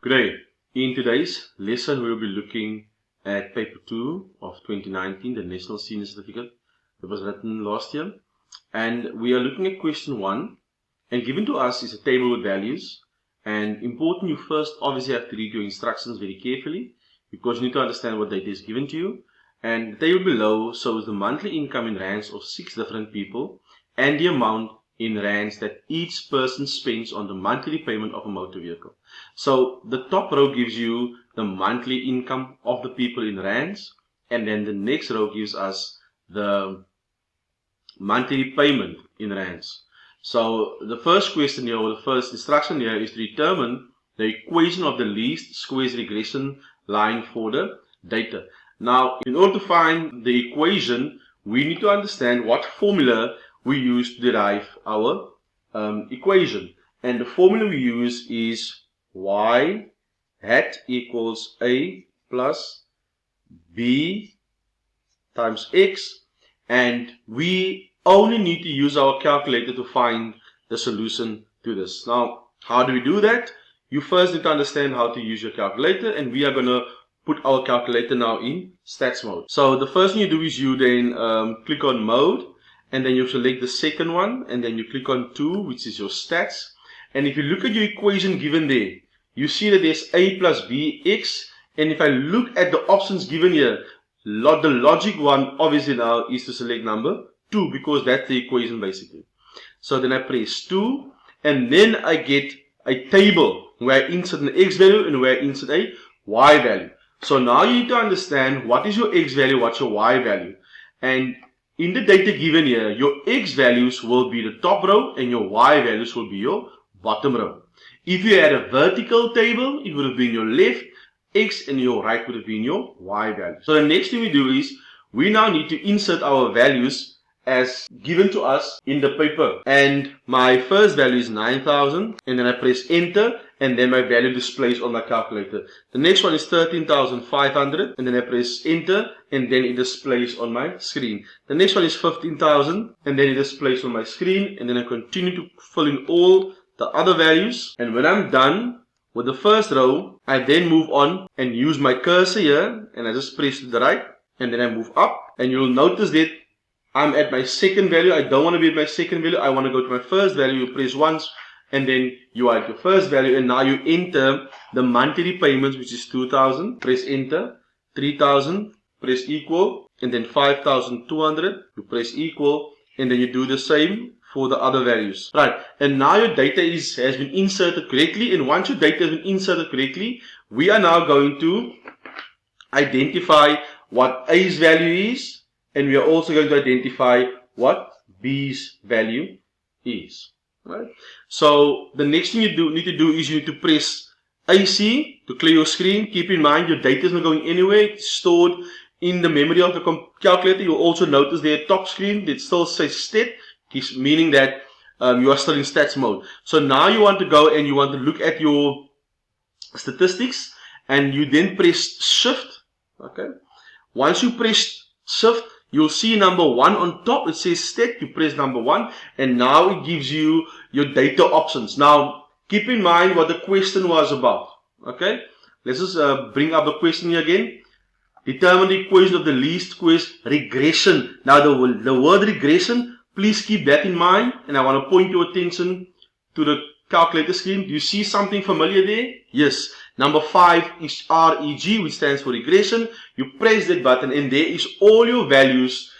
Good day. In today's lesson, we'll be looking at paper 2 of 2019, the National Senior Certificate that was written last year. And we are looking at question 1. And given to us is a table with values. And important, you first obviously have to read your instructions very carefully because you need to understand what data is given to you. And the table below shows the monthly income in rands of 6 different people and the amount in rands that each person spends on the monthly payment of a motor vehicle. So the top row gives you the monthly income of the people in rands, and then the next row gives us the monthly payment in rands. So the first question here, or the first instruction here, is to determine the equation of the least squares regression line for the data. Now, in order to find the equation, we need to understand what formula we use to derive our equation. And the formula we use is y hat equals a plus b times x, and we only need to use our calculator to find the solution to this. Now, how do we do that? You first need to understand how to use your calculator, and we are going to put our calculator now in stats mode. So the first thing you do is you then click on mode, and then you select the second one, and then you click on 2, which is your stats. And if you look at your equation given there, you see that there's a plus b x, and if I look at the options given here, the logic one obviously now is to select number 2 because that's the equation basically. So then I press 2, and then I get a table where I insert an x value and where I insert a y value. So now you need to understand what is your x value, what's your y value. And in the data given here, your x values will be the top row and your y values will be your bottom row. If you had a vertical table, it would have been your left x and your right would have been your y value. So the next thing we do is we now need to insert our values as given to us in the paper. And my first value is 9,000, and then I press enter, and then my value displays on my calculator. The next one is 13,500, and then I press enter, and then it displays on my screen. The next one is 15,000, and then it displays on my screen, and then I continue to fill in all the other values. And when I'm done with the first row, I then move on and use my cursor here, and I just press to the right, and then I move up, and you'll notice that I'm at my second value. I don't want to be at my second value. I want to go to my first value. You press once, and then you are at your first value, and now you enter the monthly payments, which is 2,000. Press enter. 3,000. Press equal, and then 5,200. You press equal, and then you do the same for the other values. Right, and now your data has been inserted correctly, and once your data has been inserted correctly, we are now going to identify what A's value is, and we are also going to identify what B's value is. Right? So the next thing you need to do is you need to press AC to clear your screen. Keep in mind your data is not going anywhere. It's stored in the memory of the calculator. You'll also notice there top screen it still says stat, meaning that you are still in stats mode. So now you want to go and you want to look at your statistics, and you then press shift. Okay. Once you press shift, you'll see number 1 on top. It says stat. You press number 1, and now it gives you your data options. Now keep in mind what the question was about. Okay, let's just bring up the question here again. Determine the equation of the least squares regression. Now the word regression, please keep that in mind, and I want to point your attention to the calculator screen. Do you see something familiar there? Yes. Number 5 is REG, which stands for regression. You press that button, and there is all your values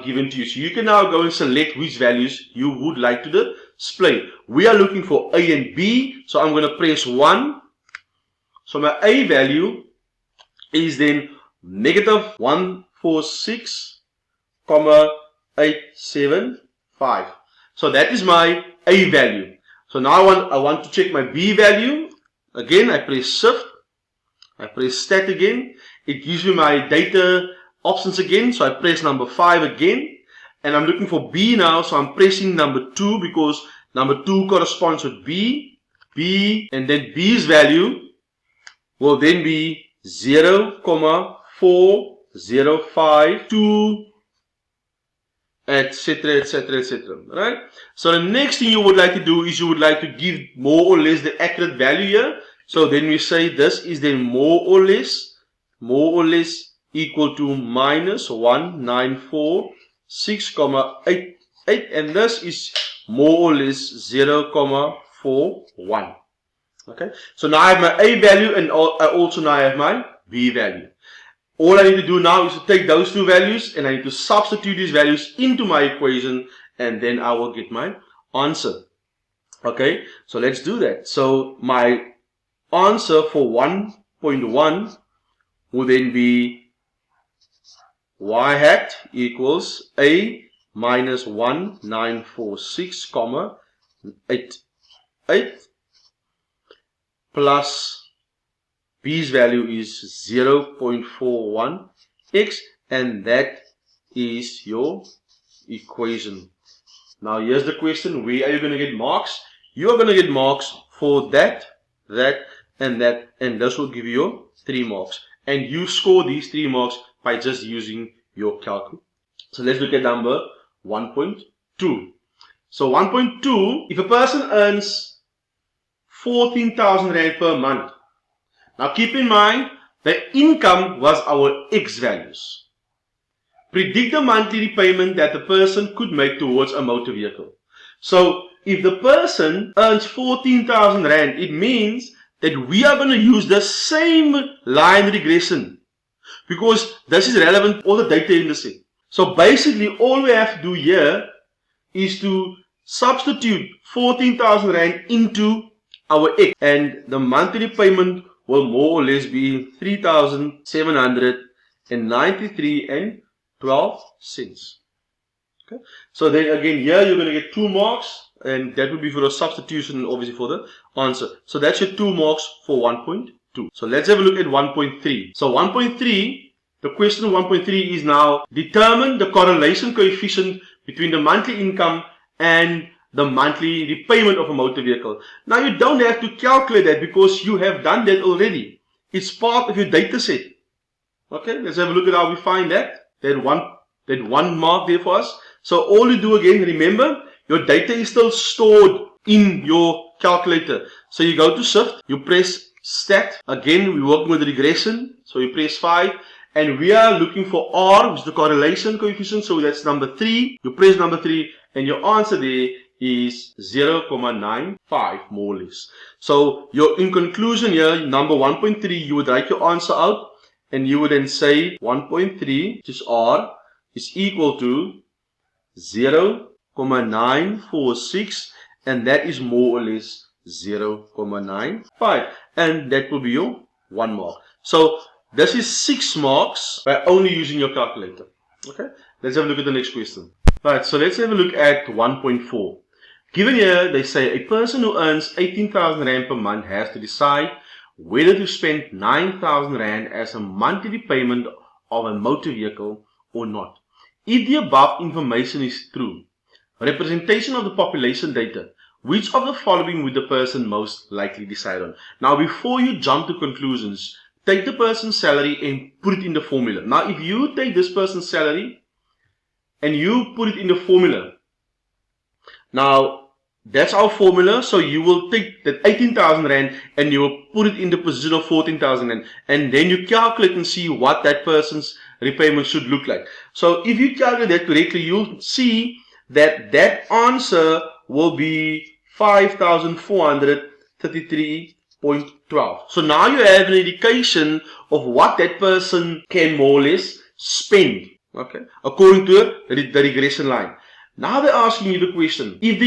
given to you. So you can now go and select which values you would like to display. We are looking for A and B, so I'm going to press 1. So my A value is then negative 146,875. So that is my A value. So now I want to check my B value. Again, I press shift, I press stat again. It gives me my data options again. So I press number 5 again, and I'm looking for B now. So I'm pressing number 2 because number 2 corresponds with B, and then B's value will then be 0,4052, etc, etc, etc. Right? So the next thing you would like to do is you would like to give more or less the accurate value here. So then we say this is then more or less equal to minus 1946,88, and this is more or less 0,41. Okay, so now I have my A value, and I also now have my B value. All I need to do now is to take those two values and I need to substitute these values into my equation, and then I will get my answer. Okay, so let's do that. So my answer for 1.1 will then be y hat equals A minus 1946,88 plus B's value is 0.41x, and that is your equation. Now here's the question, where are you going to get marks? You are going to get marks for that, and that, and this will give you 3 marks. And you score these 3 marks by just using your calculator. So let's look at number 1.2. So 1.2, if a person earns 14,000 Rand per month. Now keep in mind, the income was our X values. Predict the monthly repayment that the person could make towards a motor vehicle. So if the person earns 14,000 Rand, it means that we are going to use the same line regression, because this is relevant to all the data in the set. So basically all we have to do here is to substitute 14,000 Rand into our X, and the monthly payment will more or less be 3,793.12 cents. Okay, so then again here you're going to get 2 marks, and that would be for the substitution and obviously for the answer. So that's your 2 marks for 1.2. So let's have a look at 1.3. So 1.3, the question 1.3 is now determine the correlation coefficient between the monthly income and the monthly repayment of a motor vehicle. Now you don't have to calculate that because you have done that already. It's part of your data set. Okay, let's have a look at how we find that one mark there for us. So all you do again, remember, your data is still stored in your calculator. So you go to shift, you press stat. Again, we're working with regression. So you press 5. And we are looking for R, which is the correlation coefficient. So that's number 3. You press number 3 and your answer there is 0.95 more or less. So in conclusion here, number 1.3, you would write your answer out and you would then say 1.3, which is R, is equal to 0.946, and that is more or less 0.95, and that will be your 1 mark. So this is 6 marks by only using your calculator. Okay, let's have a look at the next question. Right, so let's have a look at 1.4. Given here, they say a person who earns 18,000 Rand per month has to decide whether to spend 9,000 Rand as a monthly repayment of a motor vehicle or not. If the above information is true, representation of the population data, which of the following would the person most likely decide on? Now, before you jump to conclusions, take the person's salary and put it in the formula. Now, if you take this person's salary and you put it in the formula, now that's our formula. So you will take that 18,000 Rand and you will put it in the position of 14,000 Rand, and then you calculate and see what that person's repayment should look like. So if you calculate that correctly, you'll see that that answer will be 5,433.12. So now you have an indication of what that person can more or less spend, okay, according to the regression line. Now they're asking you the question, if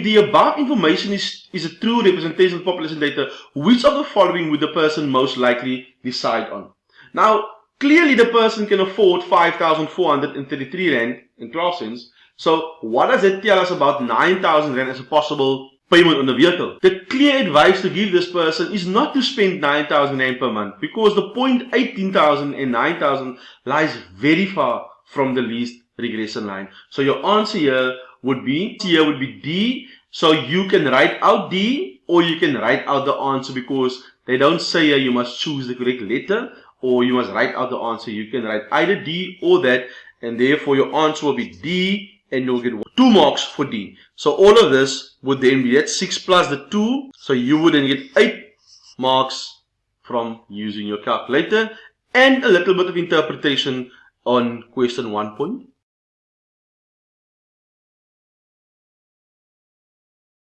the above information is a true representation of population data, which of the following would the person most likely decide on? Now, clearly the person can afford 5,433 Rand and 12 cents. So what does that tell us about 9,000 Rand as a possible payment on the vehicle? The clear advice to give this person is not to spend 9,000 Rand per month, because the point 18,000 and 9,000 lies very far from the least regression line. So your answer here would be D. So you can write out D or you can write out the answer, because they don't say here you must choose the correct letter or you must write out the answer. You can write either D or that, and therefore your answer will be D, and you'll get 2 marks for D. So all of this would then be at 6 plus the 2, so you would then get 8 marks from using your calculator, and a little bit of interpretation on question 1.2.